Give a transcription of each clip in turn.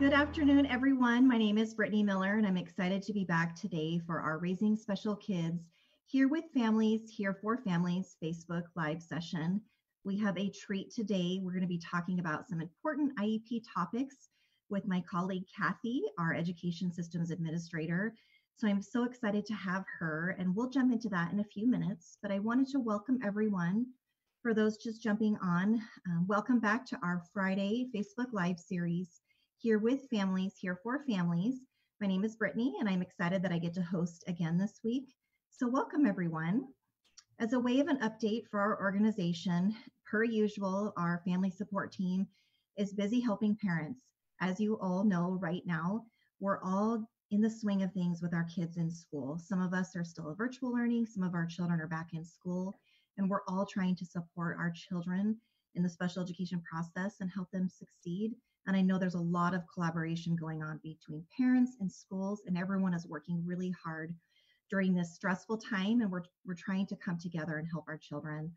Good afternoon, everyone. My name is Brittany Miller, and I'm excited to be back today for our Raising Special Kids Here with Families, Here for Families Facebook Live session. We have a treat today. We're going to be talking about some important IEP topics with my colleague Kathy, our Education Systems Administrator. So I'm so excited to have her, and we'll jump into that in a few minutes. But I wanted to welcome everyone. For those just jumping on, welcome back to our Friday Facebook Live series, Here with Families, Here for Families. My name is Brittany, and I'm excited that I get to host again this week. So welcome, everyone. As a way of an update for our organization, per usual, our family support team is busy helping parents. As you all know right now, we're all in the swing of things with our kids in school. Some of us are still virtual learning, some of our children are back in school, and we're all trying to support our children in the special education process and help them succeed. And I know there's a lot of collaboration going on between parents and schools, and everyone is working really hard during this stressful time, and we're trying to come together and help our children.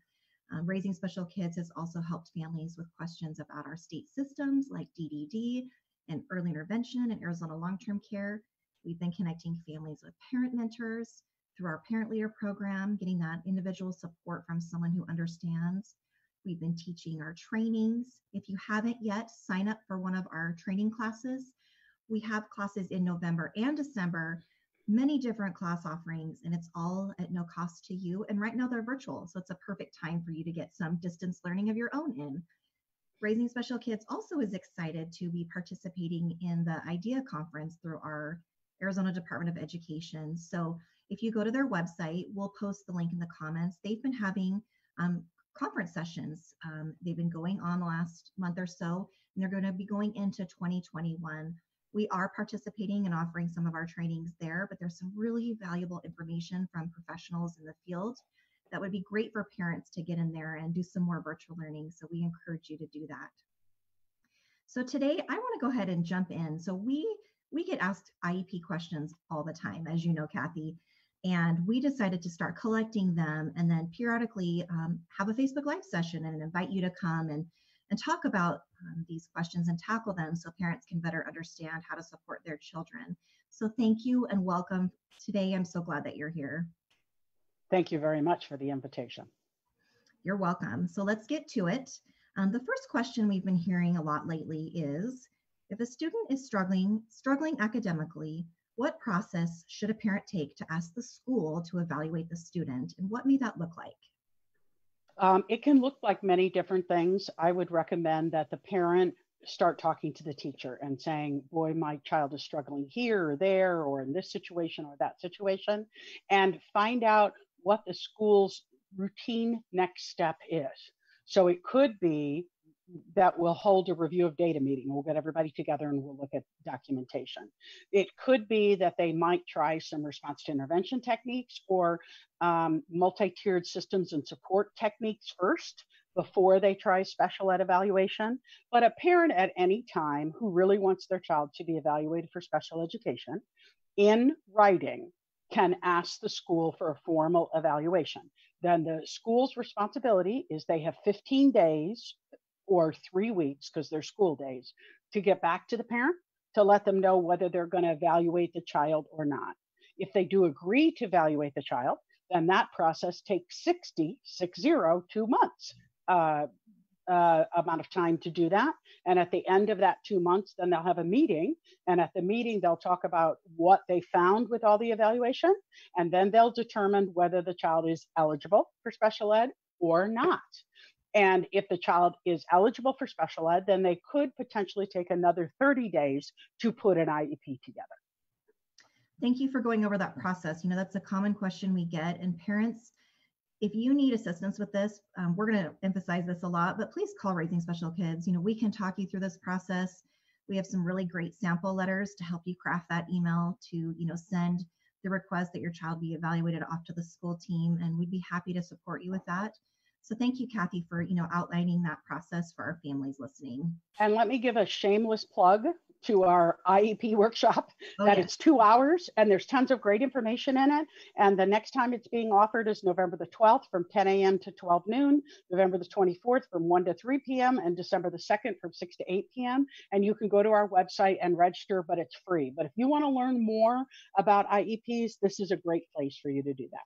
Raising Special Kids has also helped families with questions about our state systems like DDD and early intervention and Arizona long-term care. We've been connecting families with parent mentors through our parent leader program, getting that individual support from someone who understands. We've been teaching our trainings. If you haven't yet, sign up for one of our training classes. We have classes in November and December, many different class offerings, and it's all at no cost to you. And right now they're virtual, so it's a perfect time for you to get some distance learning of your own in. Raising Special Kids also is excited to be participating in the IDEA conference through our Arizona Department of Education. So if you go to their website, we'll post the link in the comments. They've been having conference sessions. They've been going on the last month or so, and they're going to be going into 2021. We are participating and offering some of our trainings there, but there's some really valuable information from professionals in the field that would be great for parents to get in there and do some more virtual learning. So we encourage you to do that. So today I want to go ahead and jump in. So we get asked IEP questions all the time, as you know, Kathy, and we decided to start collecting them and then periodically have a Facebook Live session and invite you to come and talk about these questions and tackle them so parents can better understand how to support their children. So thank you and welcome today. I'm so glad that you're here. Thank you very much for the invitation. You're welcome. So let's get to it. The first question we've been hearing a lot lately is, if a student is struggling academically, what process should a parent take to ask the school to evaluate the student, and what may that look like? It can look like many different things. I would recommend that the parent start talking to the teacher and saying, boy, my child is struggling here or there, or in this situation or that situation, and find out what the school's routine next step is. So it could be that we'll hold a review of data meeting. We'll get everybody together and we'll look at documentation. It could be that they might try some response to intervention techniques or multi-tiered systems and support techniques first before they try special ed evaluation. But a parent at any time who really wants their child to be evaluated for special education in writing can ask the school for a formal evaluation. Then the school's responsibility is they have 15 days or 3 weeks, because they're school days, to get back to the parent to let them know whether they're going to evaluate the child or not. If they do agree to evaluate the child, then that process takes 2 months amount of time to do that. And at the end of that 2 months, then they'll have a meeting. And at the meeting, they'll talk about what they found with all the evaluation. And then they'll determine whether the child is eligible for special ed or not. And if the child is eligible for special ed, then they could potentially take another 30 days to put an IEP together. Thank you for going over that process. You know, that's a common question we get. And parents, if you need assistance with this, we're going to emphasize this a lot, but please call Raising Special Kids. You know, we can talk you through this process. We have some really great sample letters to help you craft that email to, you know, send the request that your child be evaluated off to the school team. And we'd be happy to support you with that. So thank you, Kathy, for outlining that process for our families listening. And let me give a shameless plug to our IEP workshop, that it's 2 hours and there's tons of great information in it. And the next time it's being offered is November the 12th from 10 a.m. to 12 noon, November the 24th from 1 to 3 p.m., and December the 2nd from 6 to 8 p.m. And you can go to our website and register, but it's free. But if you want to learn more about IEPs, this is a great place for you to do that.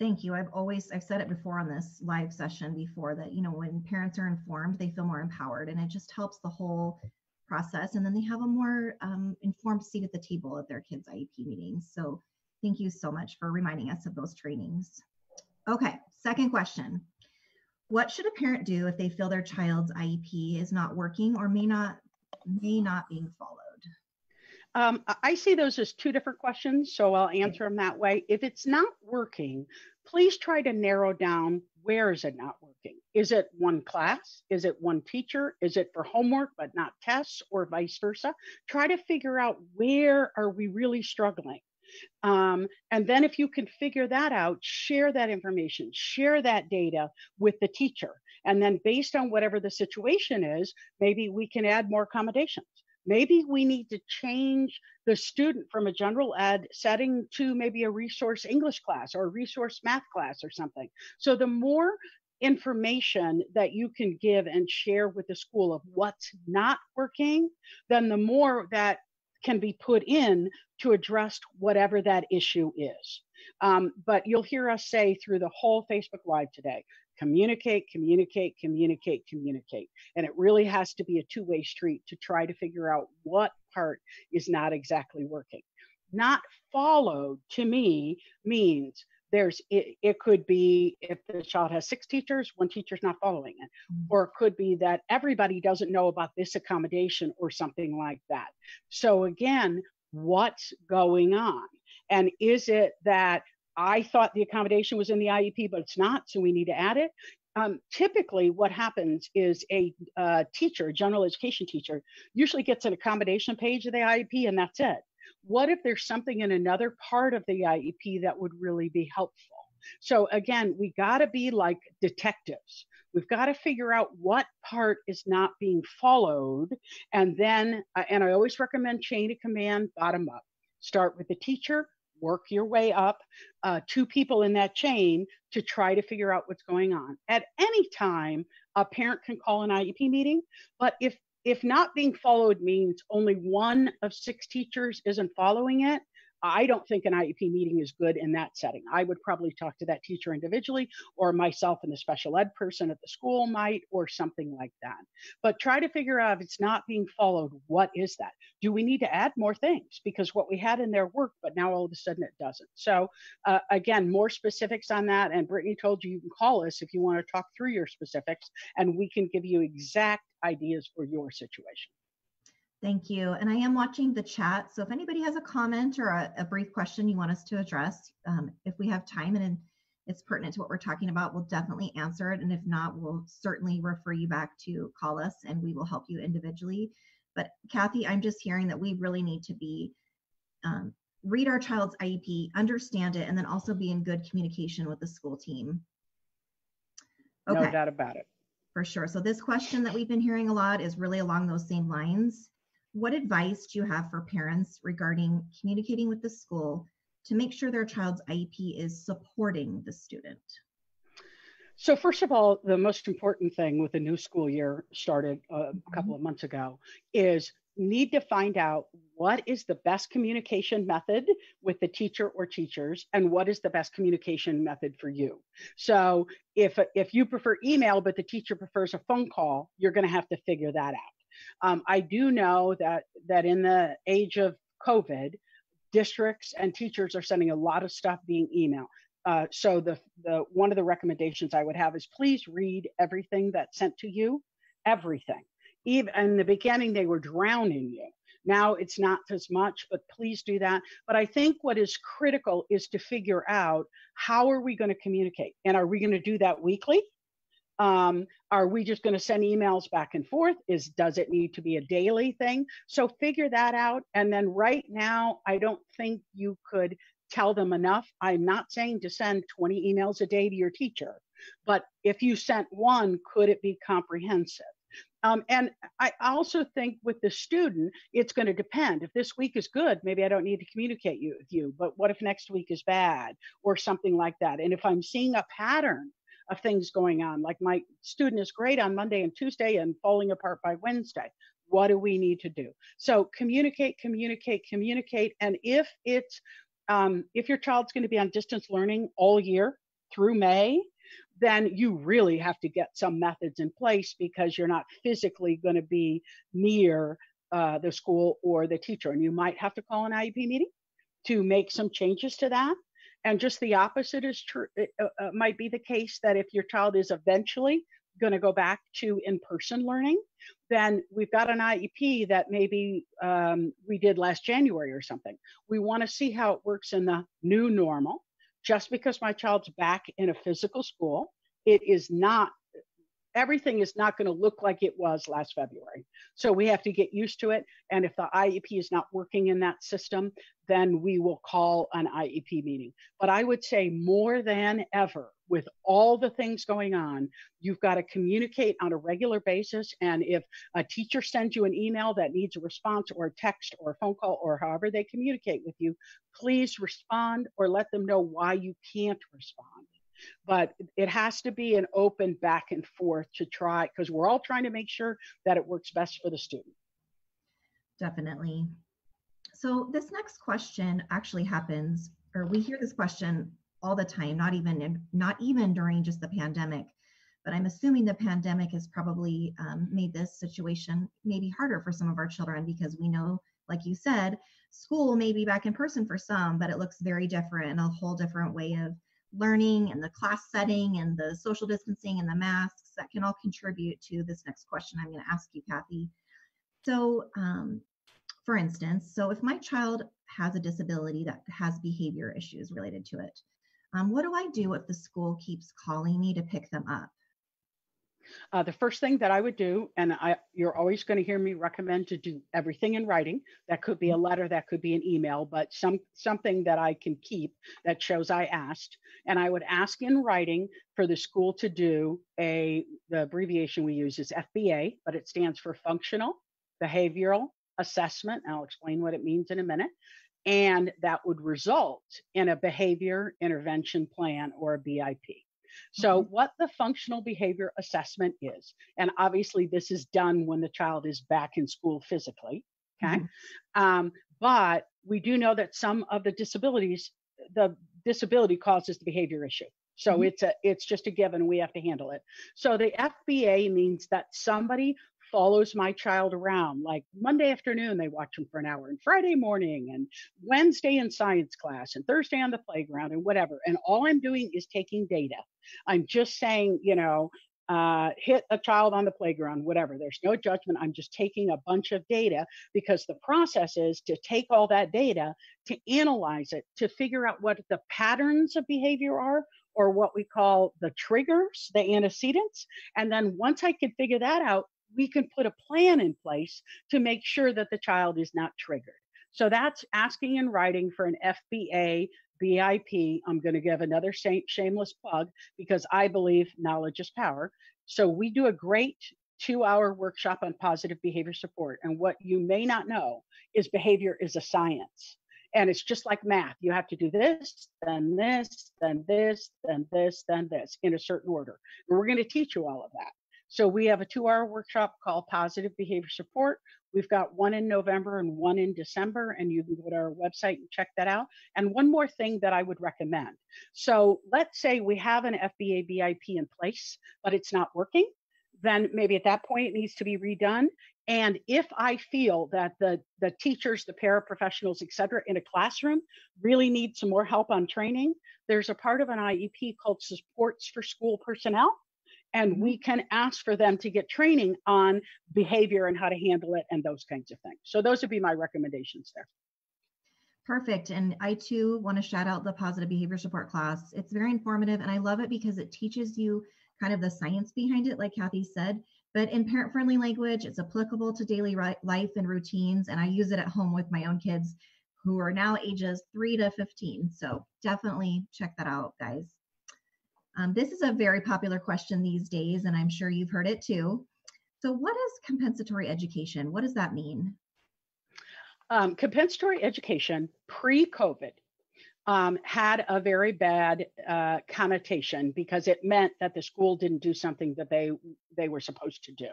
Thank you. I've said it before on this live session before that, when parents are informed, they feel more empowered, and it just helps the whole process. And then they have a more informed seat at the table at their kids' IEP meetings. So thank you so much for reminding us of those trainings. Okay, second question. What should a parent do if they feel their child's IEP is not working or may not being followed? I see those as two different questions, so I'll answer them that way. If it's not working, please try to narrow down, where is it not working? Is it one class? Is it one teacher? Is it for homework but not tests, or vice versa? Try to figure out, where are we really struggling? And then if you can figure that out, share that information, share that data with the teacher. And then based on whatever the situation is, maybe we can add more accommodations. Maybe we need to change the student from a general ed setting to maybe a resource English class or a resource math class or something. So the more information that you can give and share with the school of what's not working, then the more that can be put in to address whatever that issue is. But you'll hear us say through the whole Facebook Live today, communicate, communicate, communicate, communicate. And it really has to be a two-way street to try to figure out what part is not exactly working. Not followed, to me, means it could be, if the child has 6 teachers, one teacher's not following it. Or it could be that everybody doesn't know about this accommodation or something like that. So again, what's going on? And is it that I thought the accommodation was in the IEP, but it's not, so we need to add it? Typically what happens is a teacher, a general education teacher, usually gets an accommodation page of the IEP and that's it. What if there's something in another part of the IEP that would really be helpful? So again, we got to be like detectives. We've got to figure out what part is not being followed. And then, and I always recommend chain of command, bottom up. Start with the teacher, work your way up, 2 people in that chain to try to figure out what's going on. At any time, a parent can call an IEP meeting, but if not being followed means only 1 of 6 teachers isn't following it, I don't think an IEP meeting is good in that setting. I would probably talk to that teacher individually, or myself and the special ed person at the school might, or something like that. But try to figure out, if it's not being followed, what is that? Do we need to add more things? Because what we had in there worked, but now all of a sudden it doesn't. So again, more specifics on that. And Brittany told you can call us if you want to talk through your specifics, and we can give you exact ideas for your situation. Thank you. And I am watching the chat. So if anybody has a comment or a brief question you want us to address, if we have time and it's pertinent to what we're talking about, we'll definitely answer it. And if not, we'll certainly refer you back to call us and we will help you individually. But Kathy, I'm just hearing that we really need to be, read our child's IEP, understand it, and then also be in good communication with the school team. Okay. No doubt about it. For sure. So this question that we've been hearing a lot is really along those same lines. What advice do you have for parents regarding communicating with the school to make sure their child's IEP is supporting the student? So first of all, the most important thing with the new school year started a couple of months ago is need to find out what is the best communication method with the teacher or teachers, and what is the best communication method for you. So if you prefer email, but the teacher prefers a phone call, you're going to have to figure that out. I do know that in the age of COVID, districts and teachers are sending a lot of stuff being email. So the one of the recommendations I would have is please read everything that's sent to you, everything. Even in the beginning, they were drowning you. Now it's not as much, but please do that. But I think what is critical is to figure out, how are we going to communicate? And are we going to do that weekly? Are we just going to send emails back and forth? Does it need to be a daily thing? So figure that out. And then right now, I don't think you could tell them enough. I'm not saying to send 20 emails a day to your teacher, but if you sent one, could it be comprehensive? And I also think with the student, it's going to depend. If this week is good, maybe I don't need to communicate with you, but what if next week is bad or something like that? And if I'm seeing a pattern of things going on, like my student is great on Monday and Tuesday and falling apart by Wednesday, what do we need to do? So communicate, communicate, communicate. And if your child's going to be on distance learning all year through May, then you really have to get some methods in place because you're not physically going to be near the school or the teacher. And you might have to call an IEP meeting to make some changes to that. And just the opposite is true. It might be the case that if your child is eventually going to go back to in-person learning, then we've got an IEP that maybe we did last January or something. We want to see how it works in the new normal. Just because my child's back in a physical school, everything is not going to look like it was last February. So we have to get used to it. And if the IEP is not working in that system, then we will call an IEP meeting. But I would say more than ever, with all the things going on, you've got to communicate on a regular basis. And if a teacher sends you an email that needs a response or a text or a phone call or however they communicate with you, please respond or let them know why you can't respond. But it has to be an open back and forth to try, because we're all trying to make sure that it works best for the student. Definitely. So this next question actually happens, or we hear this question all the time, not even during just the pandemic, but I'm assuming the pandemic has probably made this situation maybe harder for some of our children, because we know, like you said, school may be back in person for some, but it looks very different and a whole different way of learning, and the class setting and the social distancing and the masks that can all contribute to this next question I'm going to ask you, Kathy. So for instance, so if my child has a disability that has behavior issues related to it, what do I do if the school keeps calling me to pick them up? The first thing that I would do, and you're always going to hear me recommend to do everything in writing. That could be a letter, that could be an email, but something that I can keep that shows I asked. And I would ask in writing for the school to do the abbreviation we use is FBA, but it stands for Functional Behavioral Assessment. I'll explain what it means in a minute. And that would result in a behavior intervention plan or a BIP. So what the functional behavior assessment is, and obviously this is done when the child is back in school physically, okay? But we do know that some of the disability causes the behavior issue. So it's just a given, we have to handle it. So the FBA means that somebody follows my child around, like Monday afternoon, they watch him for an hour, and Friday morning, and Wednesday in science class, and Thursday on the playground, and whatever. And all I'm doing is taking data. I'm just saying, hit a child on the playground, whatever. There's no judgment. I'm just taking a bunch of data, because the process is to take all that data, to analyze it, to figure out what the patterns of behavior are, or what we call the triggers, the antecedents. And then once I can figure that out, we can put a plan in place to make sure that the child is not triggered. So that's asking in writing for an FBA BIP. I'm going to give another shameless plug, because I believe knowledge is power. So we do a great 2-hour workshop on positive behavior support. And what you may not know is behavior is a science. And it's just like math. You have to do this, then this, then this, then this, then this, in a certain order. And we're going to teach you all of that. So we have a 2-hour workshop called Positive Behavior Support. We've got one in November and one in December, and you can go to our website and check that out. And one more thing that I would recommend. So let's say we have an FBA BIP in place, but it's not working. Then maybe at that point it needs to be redone. And if I feel that the teachers, the paraprofessionals, et cetera, in a classroom really need some more help on training, there's a part of an IEP called Supports for School Personnel. And we can ask for them to get training on behavior and how to handle it and those kinds of things. So those would be my recommendations there. Perfect. And I too want to shout out the positive behavior support class. It's very informative, and I love it because it teaches you kind of the science behind it, like Kathy said, but in parent-friendly language. It's applicable to daily life and routines. And I use it at home with my own kids, who are now ages 3 to 15. So definitely check that out, guys. This is a very popular question these days, and I'm sure you've heard it too. So what is compensatory education? What does that mean? Compensatory education pre-COVID had a very bad connotation because it meant that the school didn't do something that they were supposed to do,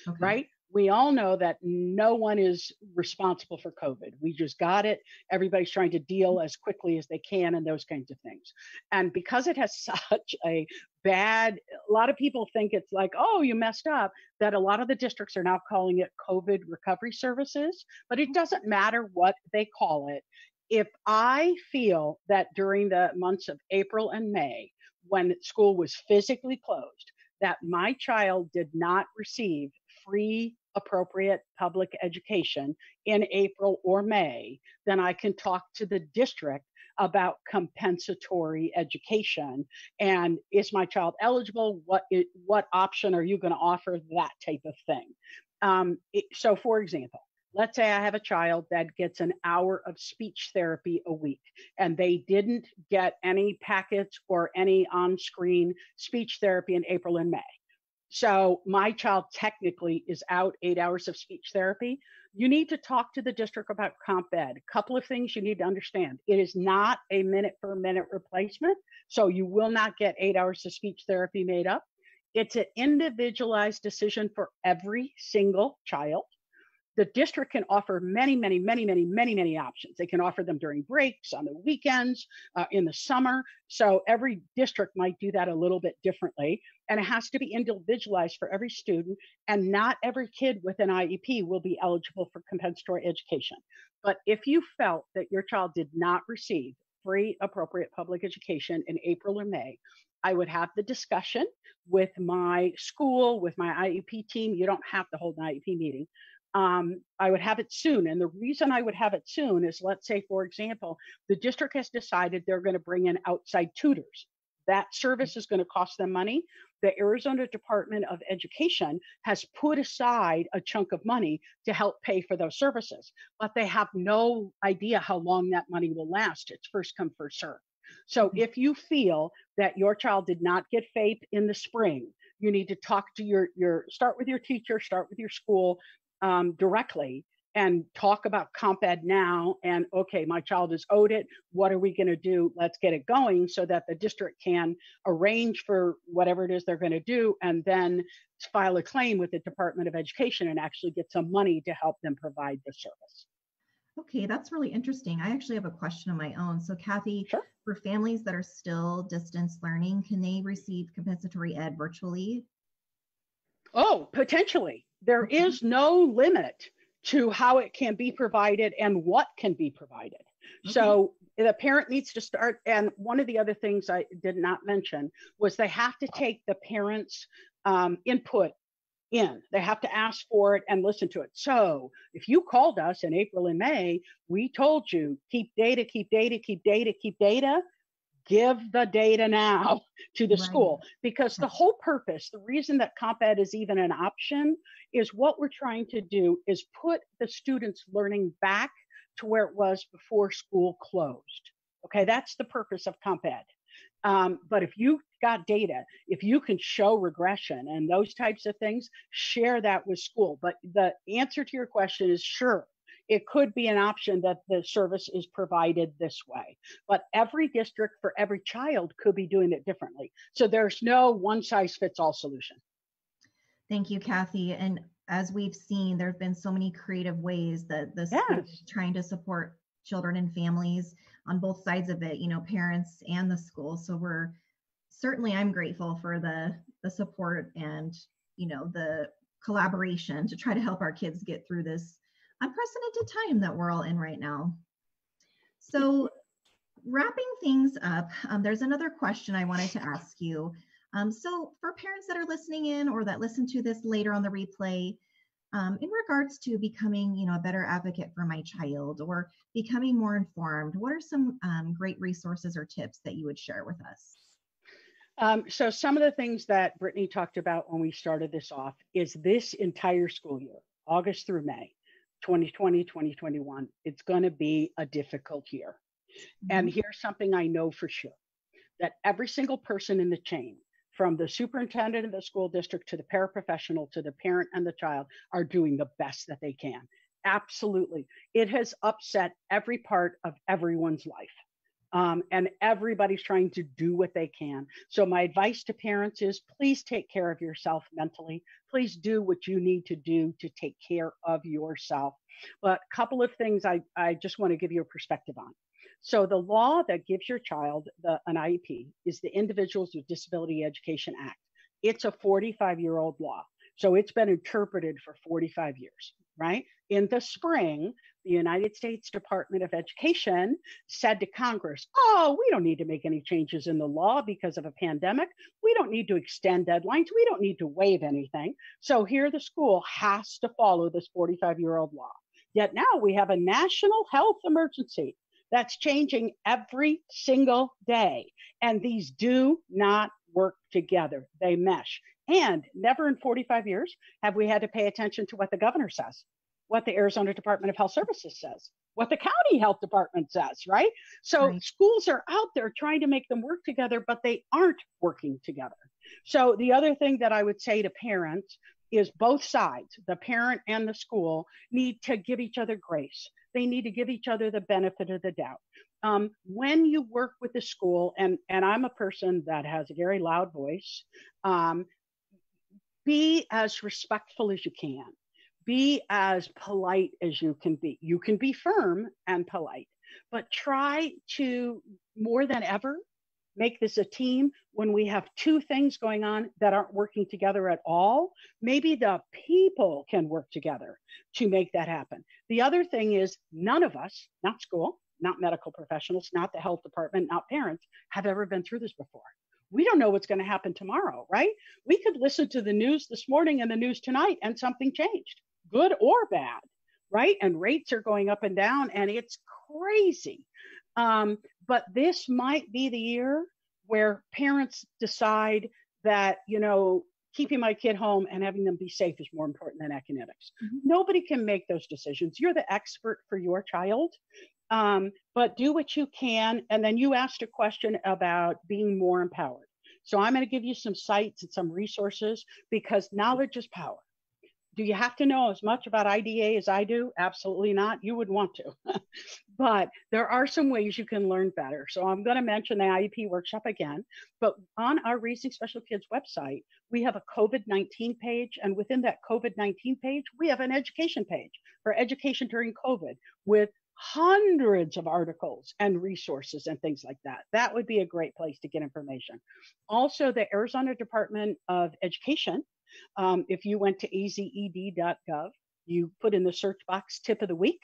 Okay. right? We all know that no one is responsible for COVID. We just got it. Everybody's trying to deal as quickly as they can and those kinds of things. And because it has such a a lot of people think it's like, oh, you messed up, that a lot of the districts are now calling it COVID recovery services, but it doesn't matter what they call it. If I feel that during the months of April and May, when school was physically closed, that my child did not receive free, appropriate public education in April or May, then I can talk to the district about compensatory education and is my child eligible? What option are you going to offer? That type of thing. So, for example, let's say I have a child that gets an hour of speech therapy a week and they didn't get any packets or any on-screen speech therapy in April and May. So my child technically is out 8 hours of speech therapy. You need to talk to the district about comp ed. A couple of things you need to understand. It is not a minute for minute replacement. So you will not get 8 hours of speech therapy made up. It's an individualized decision for every single child. The district can offer many options. They can offer them during breaks, on the weekends, in the summer. So every district might do that a little bit differently. And it has to be individualized for every student. And not every kid with an IEP will be eligible for compensatory education. But if you felt that your child did not receive free, appropriate public education in April or May, I would have the discussion with my school, with my IEP team. You don't have to hold an IEP meeting. I would have it soon. And the reason I would have it soon is, let's say, for example, the district has decided they're going to bring in outside tutors. That service is going to cost them money. The Arizona Department of Education has put aside a chunk of money to help pay for those services, but they have no idea how long that money will last. It's first come, first serve. So if you feel that your child did not get FAPE in the spring, you need to talk to start with your teacher, start with your school, directly and talk about comp ed now. And okay, my child is owed it. What are we going to do? Let's get it going so that the district can arrange for whatever it is they're going to do and then file a claim with the Department of Education and actually get some money to help them provide the service. Okay, that's really interesting. I actually have a question of my own. So Kathy, Sure. For families that are still distance learning, can they receive compensatory ed virtually? Oh, potentially. There is no limit to how it can be provided and what can be provided. Okay. So the parent needs to start. And one of the other things I did not mention was they have to take the parents' input in. They have to ask for it and listen to it. So if you called us in April and May, we told you keep data, keep data, keep data, keep data. Give the data now to the school, because the whole purpose, the reason that comp ed is even an option is what we're trying to do is put the students' learning back to where it was before school closed. Okay, that's the purpose of comp ed. But if you got data, if you can show regression and those types of things, share that with school. But the answer to your question is sure. It could be an option that the service is provided this way, but every district for every child could be doing it differently. So there's no one size fits all solution. Thank you, Kathy. And as we've seen, there have been so many creative ways that the school is trying to support children and families on both sides of it, parents and the school. So I'm grateful for the support and, the collaboration to try to help our kids get through this unprecedented time that we're all in right now. So wrapping things up, there's another question I wanted to ask you. So for parents that are listening in or that listen to this later on the replay, in regards to becoming, a better advocate for my child or becoming more informed, what are some great resources or tips that you would share with us? So some of the things that Brittany talked about when we started this off is this entire school year, August through May, 2020, 2021, it's going to be a difficult year. Mm-hmm. And here's something I know for sure, that every single person in the chain from the superintendent of the school district to the paraprofessional to the parent and the child, are doing the best that they can. Absolutely. It has upset every part of everyone's life. And everybody's trying to do what they can. So my advice to parents is please take care of yourself mentally. Please do what you need to do to take care of yourself. But a couple of things I just want to give you a perspective on. So the law that gives your child an IEP is the Individuals with Disability Education Act. It's a 45-year-old law. So it's been interpreted for 45 years, right? In the spring, the United States Department of Education said to Congress, oh, we don't need to make any changes in the law because of a pandemic. We don't need to extend deadlines. We don't need to waive anything. So here the school has to follow this 45-year-old law. Yet now we have a national health emergency that's changing every single day. And these do not work together. They mesh. And never in 45 years have we had to pay attention to what the governor says, what the Arizona Department of Health Services says, what the county health department says, right? So right. Schools are out there trying to make them work together, but they aren't working together. So the other thing that I would say to parents is both sides, the parent and the school, need to give each other grace. They need to give each other the benefit of the doubt. When you work with the school, and I'm a person that has a very loud voice, be as respectful as you can. Be as polite as you can be. You can be firm and polite, but try to, more than ever, make this a team. When we have two things going on that aren't working together at all, maybe the people can work together to make that happen. The other thing is none of us, not school, not medical professionals, not the health department, not parents, have ever been through this before. We don't know what's going to happen tomorrow, right? We could listen to the news this morning and the news tonight and something changed, good or bad, right? And rates are going up and down and it's crazy. But this might be the year where parents decide that, you know, keeping my kid home and having them be safe is more important than academics. Mm-hmm. Nobody can make those decisions. You're the expert for your child. But do what you can. And then you asked a question about being more empowered. So I'm going to give you some sites and some resources because knowledge is power. Do you have to know as much about IDA as I do? Absolutely not. You would want to. But there are some ways you can learn better. So I'm going to mention the IEP workshop again. But on our Raising Special Kids website, we have a COVID-19 page. And within that COVID-19 page, we have an education page for education during COVID with hundreds of articles and resources and things like that. That would be a great place to get information. Also, the Arizona Department of Education, if you went to azed.gov, you put in the search box tip of the week,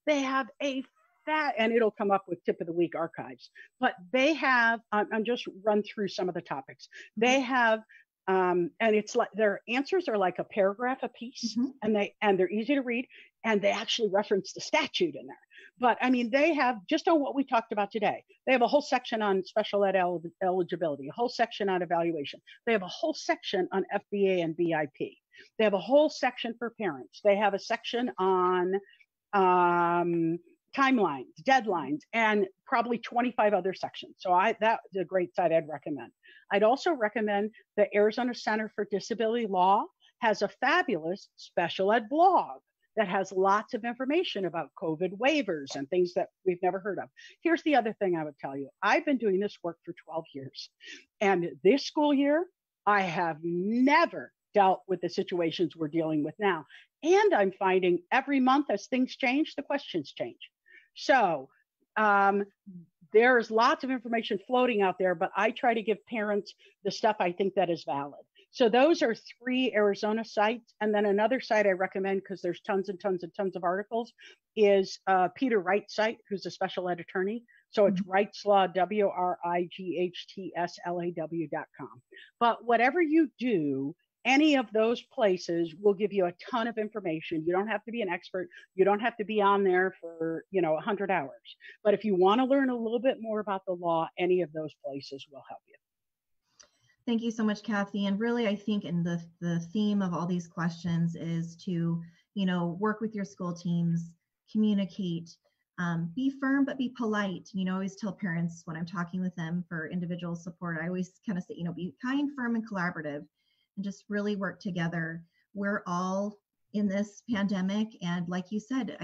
they have and it'll come up with tip of the week archives. But they have, I'm just run through some of the topics. They have, and it's like their answers are like a paragraph a piece, mm-hmm. and they're easy to read, and they actually reference the statute in there. But I mean, they have, just on what we talked about today, they have a whole section on special ed eligibility, a whole section on evaluation. They have a whole section on FBA and BIP. They have a whole section for parents. They have a section on timelines, deadlines, and probably 25 other sections. So that's a great site I'd recommend. I'd also recommend the Arizona Center for Disability Law has a fabulous special ed blog that has lots of information about COVID waivers and things that we've never heard of. Here's the other thing I would tell you. I've been doing this work for 12 years. And this school year, I have never dealt with the situations we're dealing with now. And I'm finding every month as things change, the questions change. So there's lots of information floating out there, but I try to give parents the stuff I think that is valid. So those are 3 Arizona sites. And then another site I recommend, because there's tons and tons and tons of articles, is Peter Wright's site, who's a special ed attorney. So it's Wrightslaw, WRIGHTSLAW.com. But whatever you do, any of those places will give you a ton of information. You don't have to be an expert. You don't have to be on there for 100 hours. But if you want to learn a little bit more about the law, any of those places will help you. Thank you so much, Kathy. And really, I think in the theme of all these questions is to, work with your school teams, communicate, Be firm, but be polite. I always tell parents when I'm talking with them for individual support, I always kind of say, be kind, firm, and collaborative, and just really work together. We're all in this pandemic. And like you said,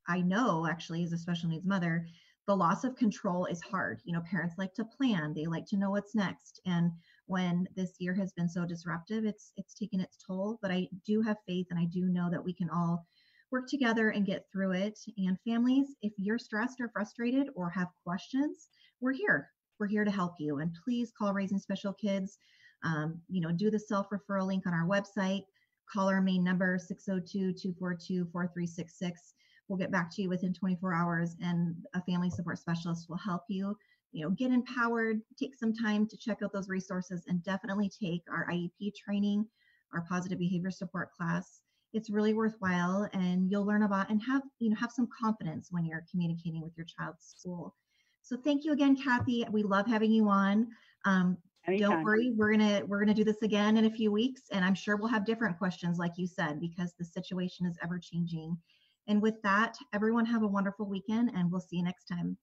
I know actually, as a special needs mother, the loss of control is hard. Parents like to plan, they like to know what's next. And when this year has been so disruptive, it's taken its toll. But I do have faith, and I do know that we can all work together and get through it. And families, if you're stressed or frustrated or have questions, we're here. We're here to help you. And please call Raising Special Kids. Do the self-referral link on our website. Call our main number, 602-242-4366. We'll get back to you within 24 hours, and a family support specialist will help you, get empowered, take some time to check out those resources, and definitely take our IEP training, our positive behavior support class. It's really worthwhile, and you'll learn about and have some confidence when you're communicating with your child's school. So thank you again, Kathy. We love having you on. Don't worry, we're gonna do this again in a few weeks, and I'm sure we'll have different questions, like you said, because the situation is ever changing. And with that, everyone have a wonderful weekend, and we'll see you next time.